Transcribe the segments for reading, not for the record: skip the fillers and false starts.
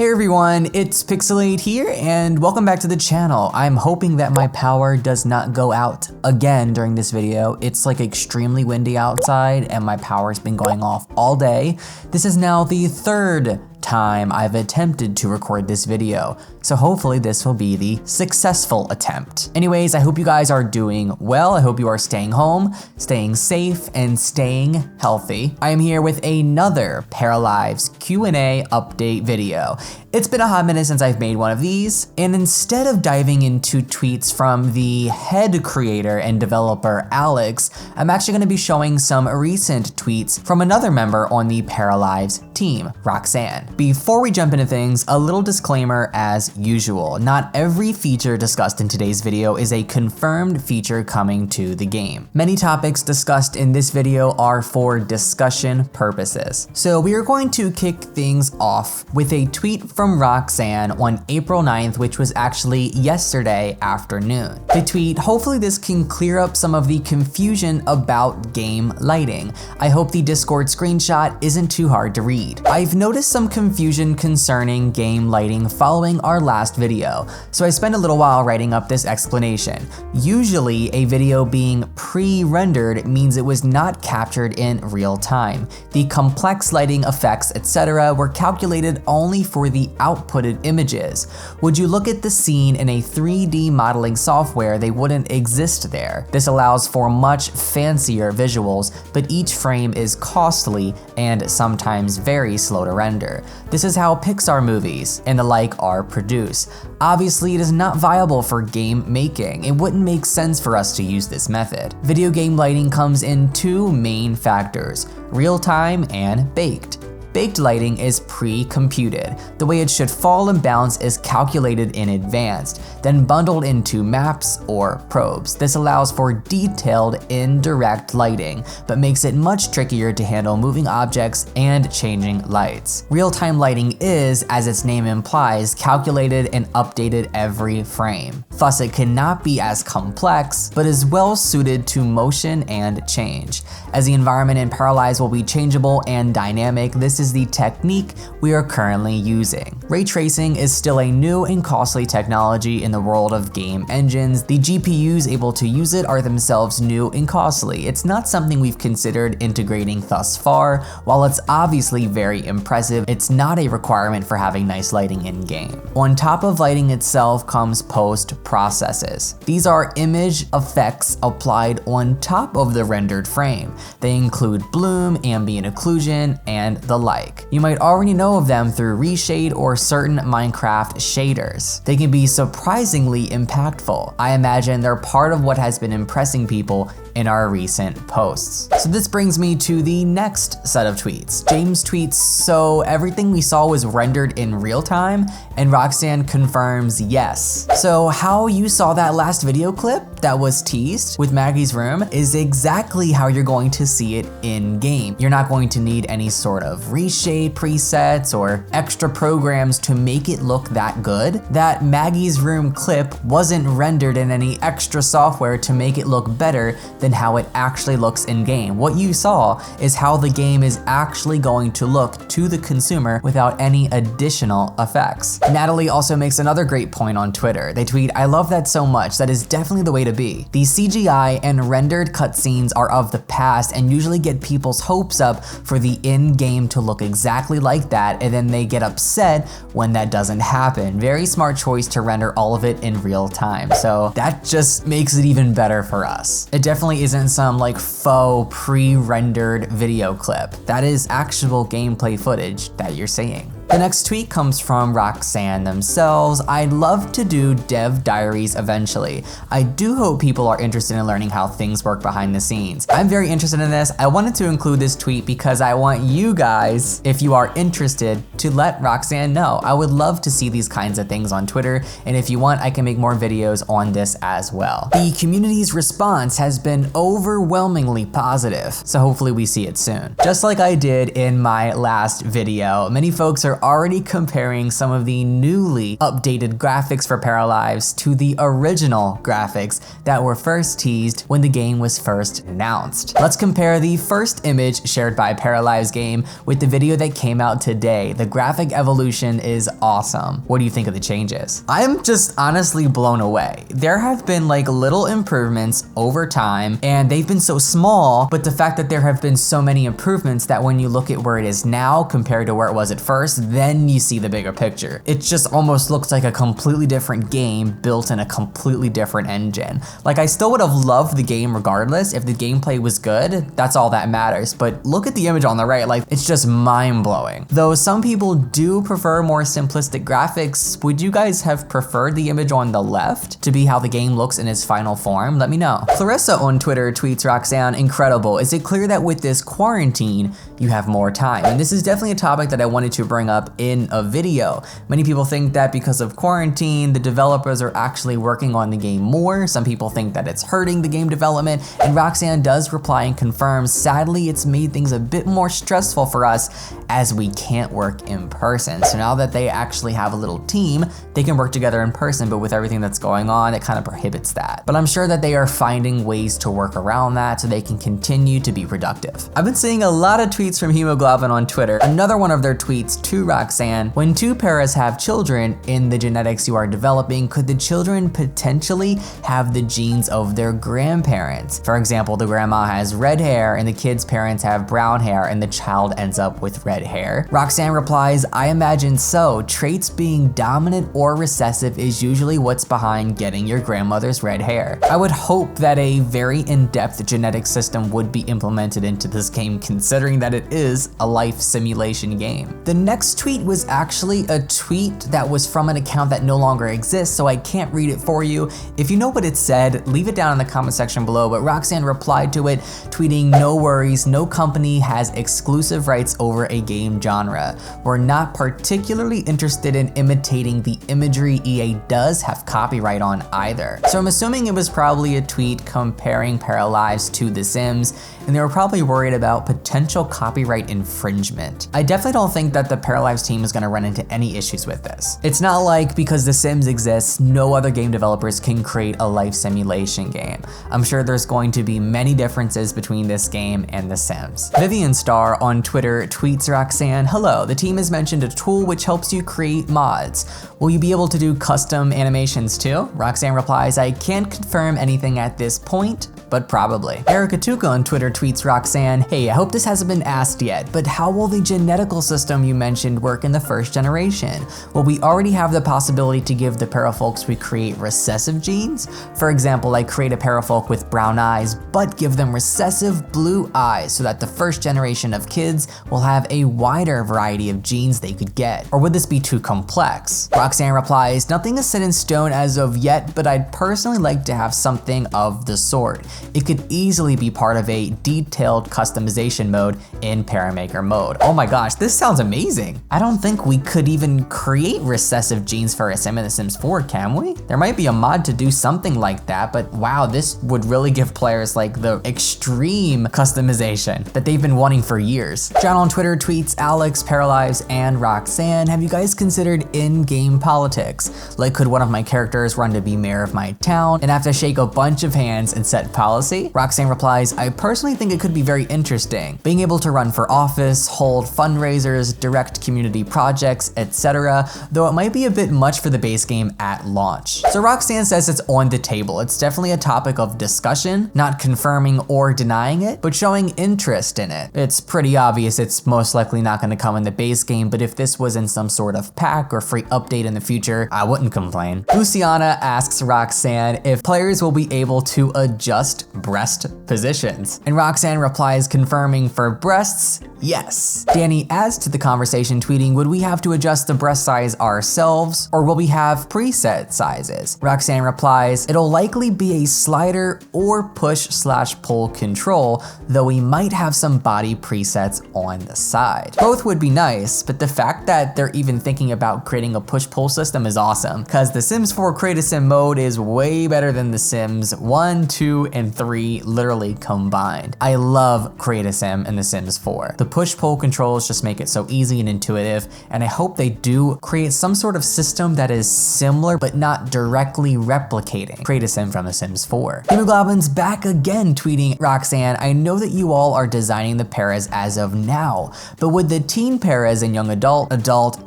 Hey everyone, it's Pixelade here and welcome back to the channel. I'm hoping that my power does not go out again during this video. It's like extremely windy outside and my power's been going off all day. This is now the third time I've attempted to record this video, so hopefully this will be the successful attempt. Anyways, I hope you guys are doing well. I hope you are staying home, staying safe, and staying healthy. I am here with another Paralives Q&A update video. It's been a hot minute since I've made one of these, and instead of diving into tweets from the head creator and developer Alex, I'm actually going to be showing some recent tweets from another member on the Paralives team, Roxanne. Before we jump into things, a little disclaimer as usual. Not every feature discussed in today's video is a confirmed feature coming to the game. Many topics discussed in this video are for discussion purposes. So we are going to kick things off with a tweet from Roxanne on April 9th, which was actually yesterday afternoon. The tweet, hopefully this can clear up some of the confusion about game lighting. I hope the Discord screenshot isn't too hard to read. I've noticed some confusion concerning game lighting following our last video, so I spent a little while writing up this explanation. Usually, a video being pre-rendered means it was not captured in real time. The complex lighting effects, etc. were calculated only for the outputted images. Would you look at the scene in a 3D modeling software, they wouldn't exist there. This allows for much fancier visuals, but each frame is costly and sometimes very slow to render. This is how Pixar movies and the like are produced. Obviously, it is not viable for game making. It wouldn't make sense for us to use this method. Video game lighting comes in two main factors: real-time and baked. Baked lighting is pre-computed. The way it should fall and bounce is calculated in advance, then bundled into maps or probes. This allows for detailed indirect lighting, but makes it much trickier to handle moving objects and changing lights. Real-time lighting is, as its name implies, calculated and updated every frame. Thus, it cannot be as complex, but is well suited to motion and change. As the environment in Paralives will be changeable and dynamic, this is the technique we are currently using. Ray tracing is still a new and costly technology in the world of game engines. The GPUs able to use it are themselves new and costly. It's not something we've considered integrating thus far. While it's obviously very impressive, it's not a requirement for having nice lighting in game. On top of lighting itself comes post processes. These are image effects applied on top of the rendered frame. They include bloom, ambient occlusion, and the like. You might already know of them through reshade or certain Minecraft shaders. They can be surprisingly impactful. I imagine they're part of what has been impressing people in our recent posts. So this brings me to the next set of tweets. James tweets, so everything we saw was rendered in real time? And Roxanne confirms yes. So how you saw that last video clip that was teased with Maggie's room is exactly how you're going to see it in game. You're not going to need any sort of reshade presets or extra programs to make it look that good. That Maggie's room clip wasn't rendered in any extra software to make it look better than how it actually looks in game. What you saw is how the game is actually going to look to the consumer without any additional effects. Natalie also makes another great point on Twitter. They tweet, I love that so much. That is definitely the way to be. The CGI and rendered cutscenes are of the past and usually get people's hopes up for the in-game to look exactly like that, and then they get upset when that doesn't happen. Very smart choice to render all of it in real time. So that just makes it even better for us. It definitely isn't some like faux pre-rendered video clip. That is actual gameplay footage that you're seeing. The next tweet comes from Roxanne themselves. I'd love to do dev diaries eventually. I do hope people are interested in learning how things work behind the scenes. I'm very interested in this. I wanted to include this tweet because I want you guys, if you are interested, to let Roxanne know. I would love to see these kinds of things on Twitter, and if you want, I can make more videos on this as well. The community's response has been overwhelmingly positive, so hopefully we see it soon. Just like I did in my last video, many folks are are already comparing some of the newly updated graphics for Paralives to the original graphics that were first teased when the game was first announced. Let's compare the first image shared by Paralives game with the video that came out today. The graphic evolution is awesome. What do you think of the changes? I'm just honestly blown away. There have been like little improvements over time, and they've been so small, but the fact that there have been so many improvements that when you look at where it is now compared to where it was at first, then you see the bigger picture. It just almost looks like a completely different game built in a completely different engine. Like, I still would have loved the game regardless. If the gameplay was good, that's all that matters. But look at the image on the right, like, it's just mind-blowing. Though some people do prefer more simplistic graphics, would you guys have preferred the image on the left to be how the game looks in its final form? Let me know. Clarissa on Twitter tweets Roxanne, incredible. Is it clear that with this quarantine, you have more time? And this is definitely a topic that I wanted to bring up in a video. Many people think that because of quarantine, the developers are actually working on the game more. Some people think that it's hurting the game development, and Roxanne does reply and confirms, sadly, it's made things a bit more stressful for us as we can't work in person. So now that they actually have a little team, they can work together in person, but with everything that's going on, it kind of prohibits that. But I'm sure that they are finding ways to work around that so they can continue to be productive. I've been seeing a lot of tweets from Hemoglobin on Twitter. Another one of their tweets to Roxanne, when two paras have children in the genetics you are developing, could the children potentially have the genes of their grandparents? For example, the grandma has red hair and the kid's parents have brown hair and the child ends up with red hair. Roxanne replies, I imagine so. Traits being dominant or recessive is usually what's behind getting your grandmother's red hair. I would hope that a very in-depth genetic system would be implemented into this game, considering that it is a life simulation game. The next tweet was actually a tweet that was from an account that no longer exists, so I can't read it for you. If you know what it said, leave it down in the comment section below, but Roxanne replied to it, tweeting, no worries, no company has exclusive rights over a game genre. We're not particularly interested in imitating the imagery EA does have copyright on either. So I'm assuming it was probably a tweet comparing Paralives to The Sims, and they were probably worried about potential copyright infringement. I definitely don't think that the Paralives team is gonna run into any issues with this. It's not like because The Sims exists, no other game developers can create a life simulation game. I'm sure there's going to be many differences between this game and The Sims. Vivian Star on Twitter tweets Roxanne, hello, the team has mentioned a tool which helps you create mods. Will you be able to do custom animations too? Roxanne replies, I can't confirm anything at this point, but probably. Erica Tuca on Twitter tweets Roxanne, hey, I hope this hasn't been asked yet, but how will the genetical system you mentioned work in the first generation? Will we already have the possibility to give the parafolks we create recessive genes? For example, like create a parafolk with brown eyes, but give them recessive blue eyes so that the first generation of kids will have a wider variety of genes they could get. Or would this be too complex? Roxanne replies, nothing is set in stone as of yet, but I'd personally like to have something of the sort. It could easily be part of a detailed customization mode in Paramaker mode. Oh my gosh, this sounds amazing. I don't think we could even create recessive genes for a sim in The Sims 4, can we? There might be a mod to do something like that, but wow, this would really give players like the extreme customization that they've been wanting for years. John on Twitter tweets, Alex, Paralives, and Roxanne, have you guys considered in-game politics? Like, could one of my characters run to be mayor of my town and have to shake a bunch of hands and set policy? Roxanne replies, I personally think it could be very interesting. Being able to run for office, hold fundraisers, direct community projects, etc., though it might be a bit much for the base game at launch. So Roxanne says it's on the table. It's definitely a topic of discussion, not confirming or denying it, but showing interest in it. It's pretty obvious it's most likely not going to come in the base game, but if this was in some sort of pack or free update in the future, I wouldn't complain. Luciana asks Roxanne if players will be able to adjust breast positions. And Roxanne replies, confirming for breasts, yes. Danny adds to the conversation, tweeting, would we have to adjust the breast size ourselves, or will we have preset sizes? Roxanne replies, it'll likely be a slider or push/pull control, though we might have some body presets on the side. Both would be nice, but the fact that they're even thinking about creating a push-pull system is awesome, because The Sims 4 Create a Sim mode is way better than The Sims 1, 2, and 3 literally combined. I love Create a Sim in The Sims 4. The push-pull controls just make it so easy and intuitive, and I hope they do create some sort of system that is similar but not directly replicating Create a Sim from The Sims 4. Hemoglobin's back again, tweeting, Roxanne, I know that you all are designing the paras as of now, but would the teen paras and young adult,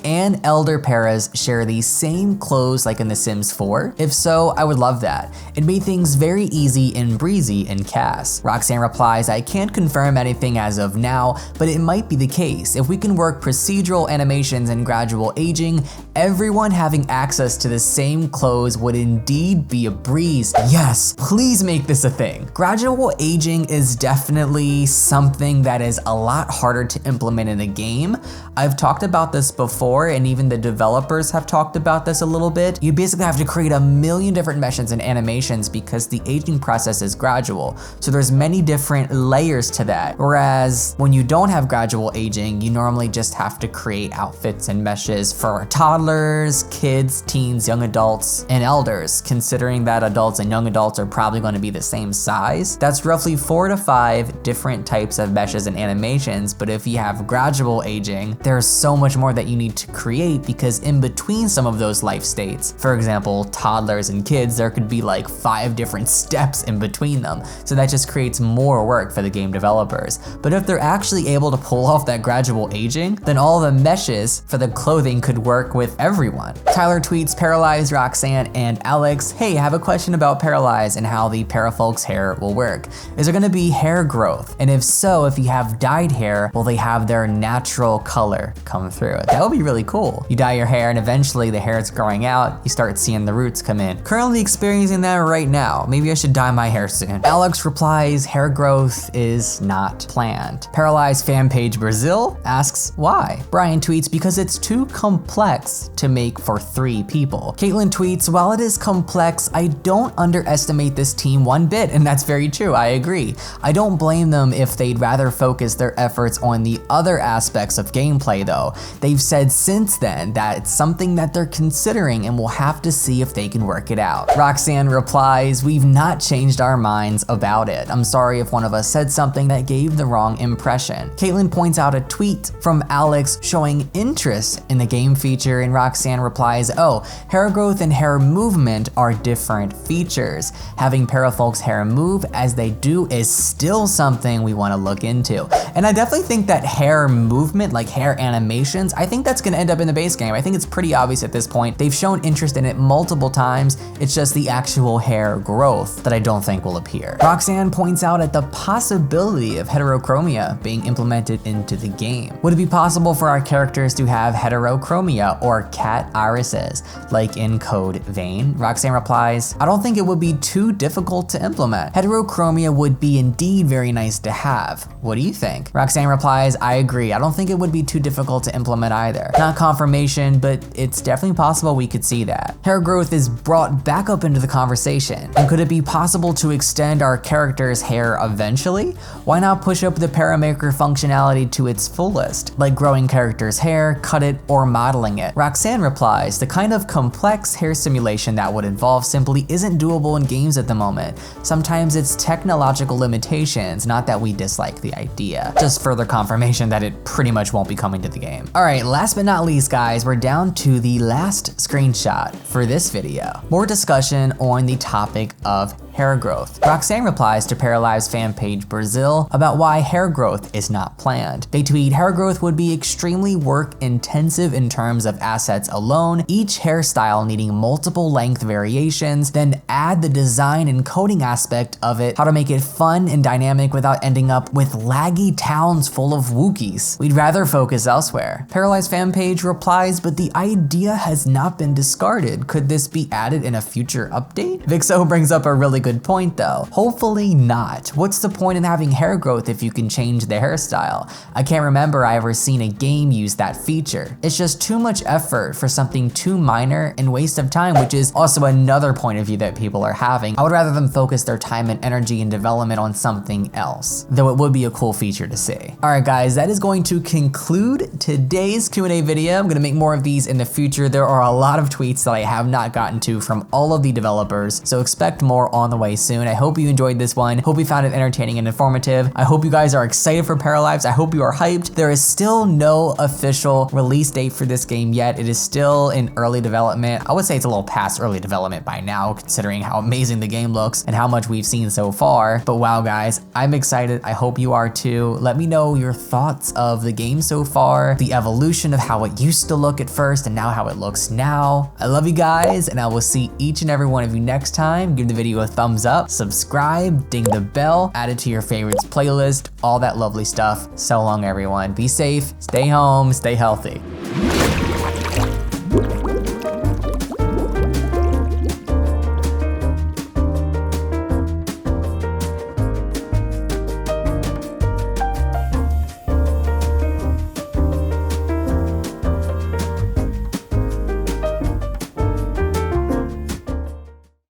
and elder paras share the same clothes like in The Sims 4? If so, I would love that. It made things very easy and breezy in CAS. Roxanne replies, I can't confirm anything as of now, but it might be the case. If we can work procedural animations and gradual aging, everyone having access to the same clothes would indeed be a breeze. Yes, please make this a thing. Gradual aging is definitely something that is a lot harder to implement in a game. I've talked about this before, and even the developers have talked about this a little bit. You basically have to create a million different meshes and animations because the aging process is gradual. So there's many different layers to that. Whereas when you don't have gradual aging, you normally just have to create outfits and meshes for toddlers, kids, teens, young adults, and elders. Considering that adults and young adults are probably going to be the same size, that's roughly 4 to 5 different types of meshes and animations. But if you have gradual aging, there's so much more that you need to create because in between some of those life states, for example, toddlers and kids, there could be like 5 different steps in between them. So that just creates more work for the game developers. But if they're actually able to pull off that gradual aging, then all the meshes for the clothing could work with everyone. Tyler tweets, Paralives, Roxanne, and Alex, hey, I have a question about Paralives and how the parafolk's hair will work. Is there gonna be hair growth? And if so, if you have dyed hair, will they have their natural color come through? That would be really cool. You dye your hair and eventually the hair is growing out, you start seeing the roots come in. Currently experiencing that right now. Maybe I should dye my hair soon. Alex replies, hair growth is not planned. Paralyzed fan page Brazil asks, why? Brian tweets, because it's too complex to make for 3 people. Caitlin tweets, while it is complex, I don't underestimate this team one bit, and that's very true, I agree. I don't blame them if they'd rather focus their efforts on the other aspects of gameplay though. They've said since then that it's something that they're considering and we'll have to see if they can work it out. Roxanne replies, we've not changed our minds about it. I'm sorry if one of us said something that gave the wrong impression. Caitlin points out a tweet from Alex showing interest in the game feature, and Roxanne replies, oh, hair growth and hair movement are different features. Having parafolk's hair move as they do is still something we want to look into. And I definitely think that hair movement, like hair animations, I think that's gonna end up in the base game. I think it's pretty obvious at this point. They've shown interest in it multiple times. It's just the actual hair growth that I don't think will appear. Roxanne points out at the possibility of heterochromia being implemented into the game. Would it be possible for our characters to have heterochromia or cat irises, like in Code Vein? Roxanne replies, I don't think it would be too difficult to implement. Heterochromia would be indeed very nice to have. What do you think? Roxanne replies, I agree. I don't think it would be too difficult to implement either. Not confirmation, but it's definitely possible we could see that. Hair growth is brought back up into the conversation. And could it be possible to extend our character's hair eventually? Why not push up the Paramaker functionality to its fullest, like growing character's hair, cut it, or modeling it? Roxanne replies, the kind of complex hair simulation that would involve simply isn't doable in games at the moment. Sometimes it's technological limitations, not that we dislike the idea. Just further confirmation that it pretty much won't be coming to the game. All right, last but not least, guys, we're down to the last screenshot for this video. More discussion on the topic of hair growth. Roxanne replies to Paralives fan page Brazil about why hair growth is not planned. They tweet, hair growth would be extremely work intensive in terms of assets alone, each hairstyle needing multiple length variations, then add the design and coding aspect of it, how to make it fun and dynamic without ending up with laggy towns full of Wookiees. We'd rather focus elsewhere. Paralyzed fan page replies, but the idea has not been discarded. Could this be added in a future update? Vixo brings up a really good point though. Hopefully not. What's the point in having hair growth if you can change the hairstyle? I can't remember I ever seen a game use that feature. It's just too much effort for something too minor and waste of time, which is also another point of view that people are having. I would rather them focus their time and energy and development on something else, though it would be a cool feature to see. All right guys, that is going to conclude today's Q&A video. I'm gonna make more of these in the future. There are a lot of tweets that I have not gotten to from all of the developers, so expect more on the way soon. I hope you enjoyed this one. Hope you found it entertaining and informative. I hope you guys are excited for Paralives. I hope you are hyped. There is still no official release date for this game yet. It is still in early development. I would say it's a little past early development by now, considering how amazing the game looks and how much we've seen so far. But wow, guys, I'm excited. I hope you are too. Let me know your thoughts of the game so far, the evolution of how it used to look at first and now how it looks now. I love you guys, and I will see each and every one of you next time. Give the video a thumbs up, subscribe, ding the bell, add it to your favorites playlist, all that lovely stuff. So long, everyone. Be safe, stay home, stay healthy.